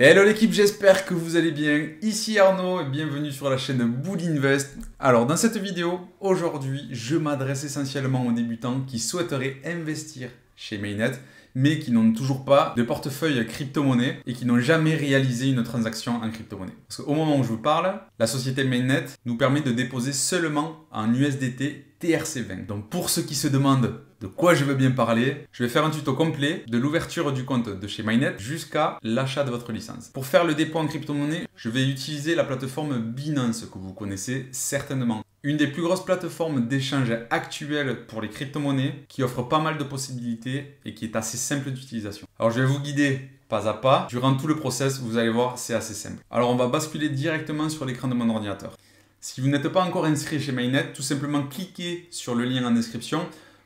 Hello l'équipe, j'espère que vous allez bien. Ici Arnaud et bienvenue sur la chaîne Bull Invest. Alors dans cette vidéo, aujourd'hui, je m'adresse essentiellement aux débutants qui souhaiteraient investir chez Mainnet, mais qui n'ont toujours pas de portefeuille crypto-monnaie et qui n'ont jamais réalisé une transaction en crypto-monnaie. Parce qu'au moment où je vous parle, la société Mainnet nous permet de déposer seulement en USDT TRC20. Donc pour ceux qui se demandent de quoi je veux bien parler, je vais faire un tuto complet de l'ouverture du compte de chez Mainnet jusqu'à l'achat de votre licence. Pour faire le dépôt en crypto-monnaie, je vais utiliser la plateforme Binance que vous connaissez certainement. Une des plus grosses plateformes d'échange actuelles pour les crypto-monnaies qui offre pas mal de possibilités et qui est assez simple d'utilisation. Alors je vais vous guider pas à pas. Durant tout le process, vous allez voir, c'est assez simple. Alors on va basculer directement sur l'écran de mon ordinateur. Si vous n'êtes pas encore inscrit chez Mainnet, tout simplement cliquez sur le lien en description.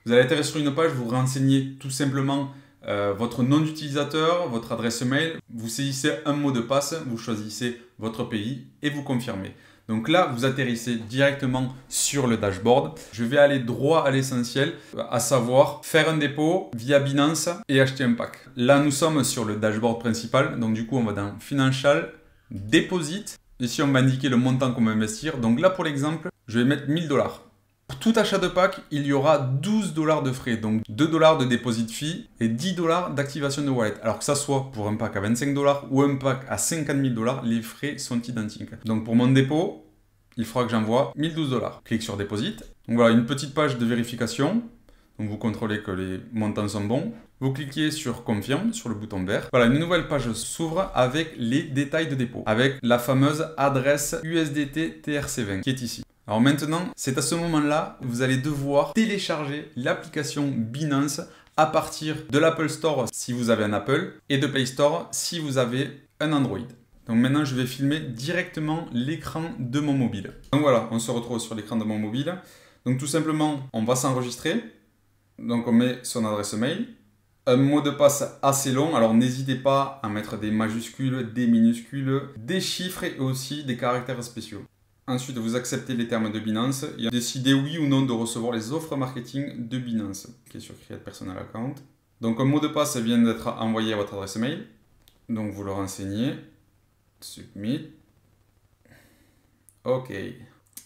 Vous allez atterrir sur une page, vous renseignez tout simplement votre nom d'utilisateur, votre adresse mail, vous saisissez un mot de passe, vous choisissez votre pays et vous confirmez. Donc là, vous atterrissez directement sur le dashboard. Je vais aller droit à l'essentiel, à savoir faire un dépôt via Binance et acheter un pack. Là, nous sommes sur le dashboard principal. Donc du coup, on va dans Financial, Deposit. Ici, on va indiquer le montant qu'on va investir. Donc là, pour l'exemple, je vais mettre 1000 $. Pour tout achat de pack, il y aura 12 $ de frais, donc 2 $ de deposit fee et 10 $ d'activation de wallet. Alors que ça soit pour un pack à 25 $ ou un pack à 50 000 $, les frais sont identiques. Donc pour mon dépôt, il faudra que j'envoie 1012 $. Clique sur Deposit. Donc voilà, une petite page de vérification. Donc vous contrôlez que les montants sont bons. Vous cliquez sur Confirme, sur le bouton vert. Voilà, une nouvelle page s'ouvre avec les détails de dépôt, avec la fameuse adresse USDT TRC20 qui est ici. Alors maintenant, c'est à ce moment-là que vous allez devoir télécharger l'application Binance à partir de l'Apple Store si vous avez un Apple et de Play Store si vous avez un Android. Donc maintenant, je vais filmer directement l'écran de mon mobile. Donc voilà, on se retrouve sur l'écran de mon mobile. Donc tout simplement, on va s'enregistrer. Donc on met son adresse mail. Un mot de passe assez long, alors n'hésitez pas à mettre des majuscules, des minuscules, des chiffres et aussi des caractères spéciaux. Ensuite, vous acceptez les termes de Binance et décidez oui ou non de recevoir les offres marketing de Binance, qui est sur Create Personal Account. Donc un mot de passe vient d'être envoyé à votre adresse mail. Donc vous le renseignez. Submit. OK.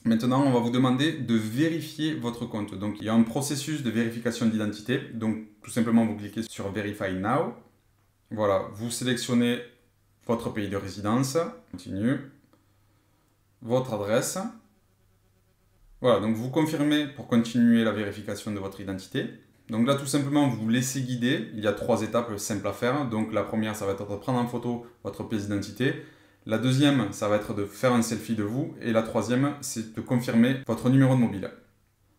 Maintenant, on va vous demander de vérifier votre compte. Donc, il y a un processus de vérification d'identité. Donc, tout simplement, vous cliquez sur Verify Now. Voilà, vous sélectionnez votre pays de résidence. Continue. Votre adresse. Voilà, donc vous confirmez pour continuer la vérification de votre identité. Donc là, tout simplement, vous vous laissez guider. Il y a 3 étapes simples à faire. Donc, la première, ça va être de prendre en photo votre pièce d'identité. La deuxième, ça va être de faire un selfie de vous. Et la troisième, c'est de confirmer votre numéro de mobile.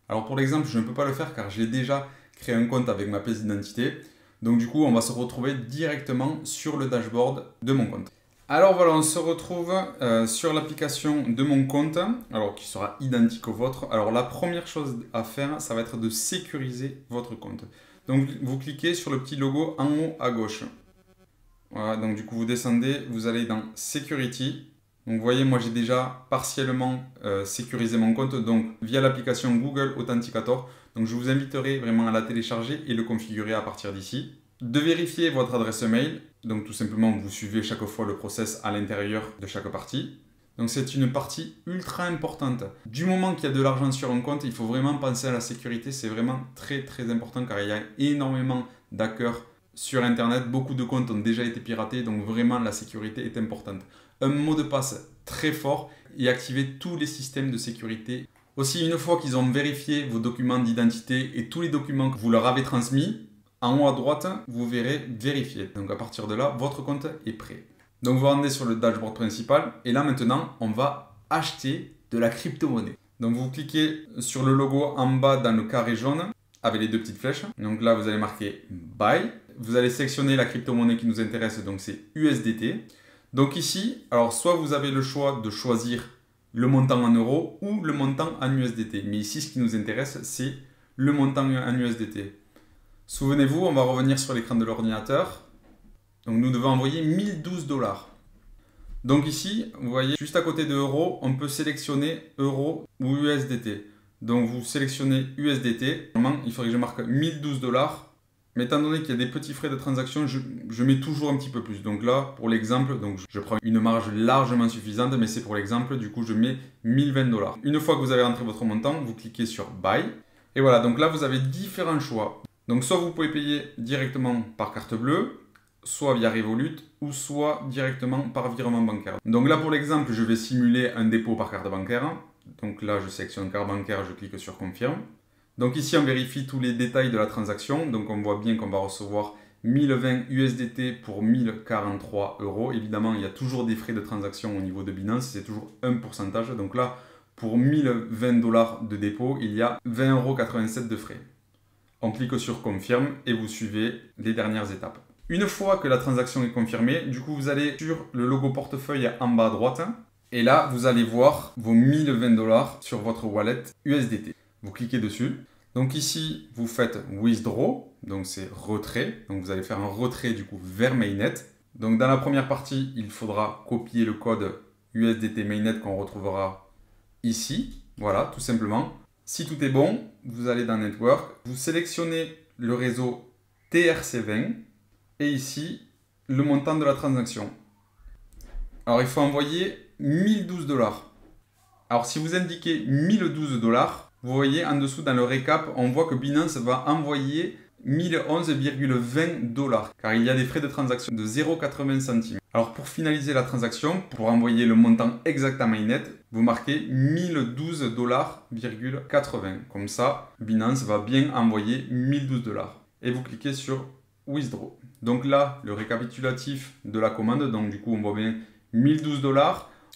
Alors pour l'exemple, je ne peux pas le faire car j'ai déjà créé un compte avec ma pièce d'identité. Donc du coup, on va se retrouver directement sur le dashboard de mon compte. Alors voilà, on se retrouve sur l'application de mon compte, alors qui sera identique au vôtre. Alors la première chose à faire, ça va être de sécuriser votre compte. Donc vous cliquez sur le petit logo en haut à gauche. Voilà, donc du coup vous descendez, vous allez dans Security. Donc vous voyez, moi j'ai déjà partiellement sécurisé mon compte donc via l'application Google Authenticator. Donc je vous inviterai vraiment à la télécharger et le configurer à partir d'ici. De vérifier votre adresse mail. Donc tout simplement vous suivez chaque fois le process à l'intérieur de chaque partie. Donc c'est une partie ultra importante. Du moment qu'il y a de l'argent sur un compte, il faut vraiment penser à la sécurité. C'est vraiment très très important car il y a énormément d'hackers sur Internet. Beaucoup de comptes ont déjà été piratés, donc vraiment la sécurité est importante. Un mot de passe très fort et activer tous les systèmes de sécurité. Aussi, une fois qu'ils ont vérifié vos documents d'identité et tous les documents que vous leur avez transmis, en haut à droite, vous verrez vérifier. Donc à partir de là, votre compte est prêt. Donc vous rendez sur le dashboard principal et là maintenant, on va acheter de la crypto-monnaie. Donc vous cliquez sur le logo en bas dans le carré jaune avec les 2 petites flèches. Donc là, vous allez marquer Buy. Vous allez sélectionner la crypto-monnaie qui nous intéresse, donc c'est USDT. Donc ici, alors soit vous avez le choix de choisir le montant en euros ou le montant en USDT. Mais ici, ce qui nous intéresse, c'est le montant en USDT. Souvenez-vous, on va revenir sur l'écran de l'ordinateur. Donc nous devons envoyer 1012 $. Donc ici, vous voyez, juste à côté de euros, on peut sélectionner euros ou USDT. Donc vous sélectionnez USDT. Normalement, il faudrait que je marque 1012 $. Mais étant donné qu'il y a des petits frais de transaction, je mets toujours un petit peu plus. Donc là, pour l'exemple, donc je prends une marge largement suffisante, mais c'est pour l'exemple, du coup, je mets 1020 $. Une fois que vous avez rentré votre montant, vous cliquez sur Buy. Et voilà, donc là, vous avez différents choix. Donc soit vous pouvez payer directement par carte bleue, soit via Revolut, ou soit directement par virement bancaire. Donc là, pour l'exemple, je vais simuler un dépôt par carte bancaire. Donc là, je sélectionne carte bancaire, je clique sur Confirme. Donc ici, on vérifie tous les détails de la transaction. Donc on voit bien qu'on va recevoir 1020 USDT pour 1043 €. Évidemment, il y a toujours des frais de transaction au niveau de Binance. C'est toujours un pourcentage. Donc là, pour 1020 $ de dépôt, il y a 20,87 € de frais. On clique sur Confirme et vous suivez les dernières étapes. Une fois que la transaction est confirmée, du coup, vous allez sur le logo portefeuille en bas à droite. Et là, vous allez voir vos 1020 $ sur votre wallet USDT. Vous cliquez dessus. Donc ici, vous faites Withdraw, donc c'est retrait. Donc vous allez faire un retrait du coup vers Mainnet. Donc dans la première partie, il faudra copier le code USDT Mainnet qu'on retrouvera ici. Voilà, tout simplement. Si tout est bon, vous allez dans Network, vous sélectionnez le réseau TRC20 et ici, le montant de la transaction. Alors il faut envoyer 1012 $. Alors si vous indiquez 1012 $, vous voyez en dessous dans le récap, on voit que Binance va envoyer 1011,20 $ car il y a des frais de transaction de 0,80 centimes. Alors pour finaliser la transaction, pour envoyer le montant exact à Mainnet, vous marquez 1012 $,80. Comme ça, Binance va bien envoyer 1012 $. Et vous cliquez sur Withdraw. Donc là, le récapitulatif de la commande, donc du coup on voit bien 1012 $.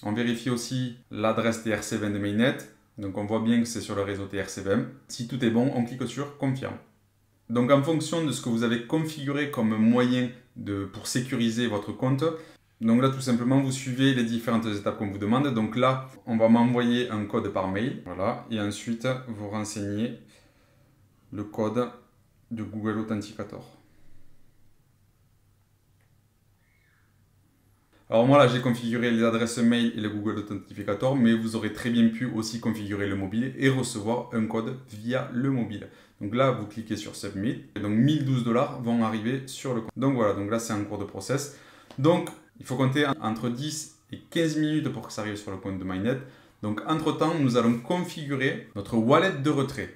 On vérifie aussi l'adresse TRC20 de Mainnet. Donc on voit bien que c'est sur le réseau TRC20. Si tout est bon, on clique sur Confirme. Donc en fonction de ce que vous avez configuré comme moyen pour sécuriser votre compte, donc là tout simplement vous suivez les différentes étapes qu'on vous demande. Donc là, on va m'envoyer un code par mail. Voilà. Et ensuite, vous renseignez le code de Google Authenticator. Alors moi là j'ai configuré les adresses mail et le Google Authenticator, mais vous aurez très bien pu aussi configurer le mobile et recevoir un code via le mobile. Donc là vous cliquez sur Submit et donc 1012 $ vont arriver sur le compte. Donc voilà, donc là c'est en cours de process. Donc il faut compter entre 10 et 15 minutes pour que ça arrive sur le compte de Mainnet. Donc entre temps nous allons configurer notre wallet de retrait.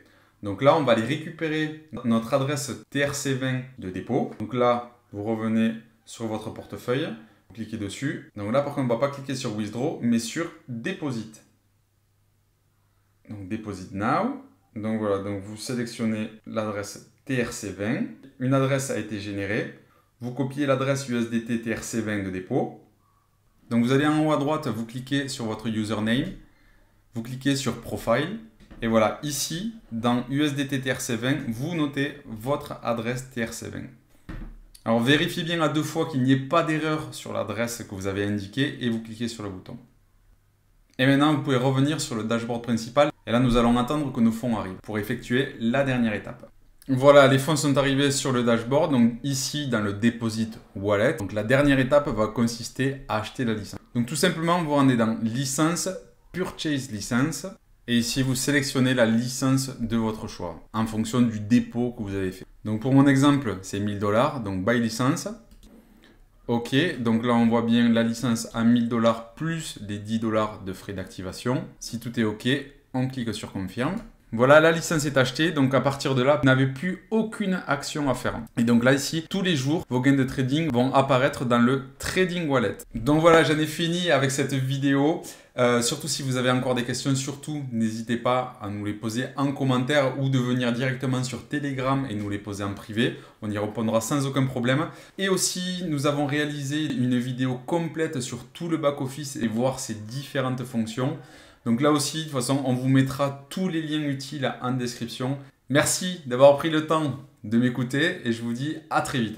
Donc là on va aller récupérer notre adresse TRC20 de dépôt. Donc là vous revenez sur votre portefeuille. Vous cliquez dessus. Donc là, par contre, on ne va pas cliquer sur Withdraw, mais sur Deposit. Donc Deposit Now. Donc voilà, donc vous sélectionnez l'adresse TRC20. Une adresse a été générée. Vous copiez l'adresse USDT TRC20 de dépôt. Donc vous allez en haut à droite, vous cliquez sur votre username. Vous cliquez sur Profile. Et voilà, ici, dans USDT TRC20, vous notez votre adresse TRC20. Alors vérifiez bien à 2 fois qu'il n'y ait pas d'erreur sur l'adresse que vous avez indiquée et vous cliquez sur le bouton. Et maintenant vous pouvez revenir sur le dashboard principal et là nous allons attendre que nos fonds arrivent pour effectuer la dernière étape. Voilà, les fonds sont arrivés sur le dashboard, donc ici dans le Deposit Wallet. Donc la dernière étape va consister à acheter la licence. Donc tout simplement vous rendez dans Licence, Purchase License. Et ici, vous sélectionnez la licence de votre choix en fonction du dépôt que vous avez fait. Donc pour mon exemple, c'est 1000 $, donc Buy Licence. OK, donc là on voit bien la licence à 1000 $ plus les 10 $ de frais d'activation. Si tout est OK, on clique sur Confirme. Voilà, la licence est achetée, donc à partir de là, vous n'avez plus aucune action à faire. Et donc là, ici, tous les jours, vos gains de trading vont apparaître dans le Trading Wallet. Donc voilà, j'en ai fini avec cette vidéo. Surtout si vous avez encore des questions, surtout n'hésitez pas à nous les poser en commentaire ou de venir directement sur Telegram et nous les poser en privé. On y répondra sans aucun problème. Et aussi, nous avons réalisé une vidéo complète sur tout le back-office et voir ses différentes fonctions. Donc là aussi, de toute façon, on vous mettra tous les liens utiles en description. Merci d'avoir pris le temps de m'écouter et je vous dis à très vite.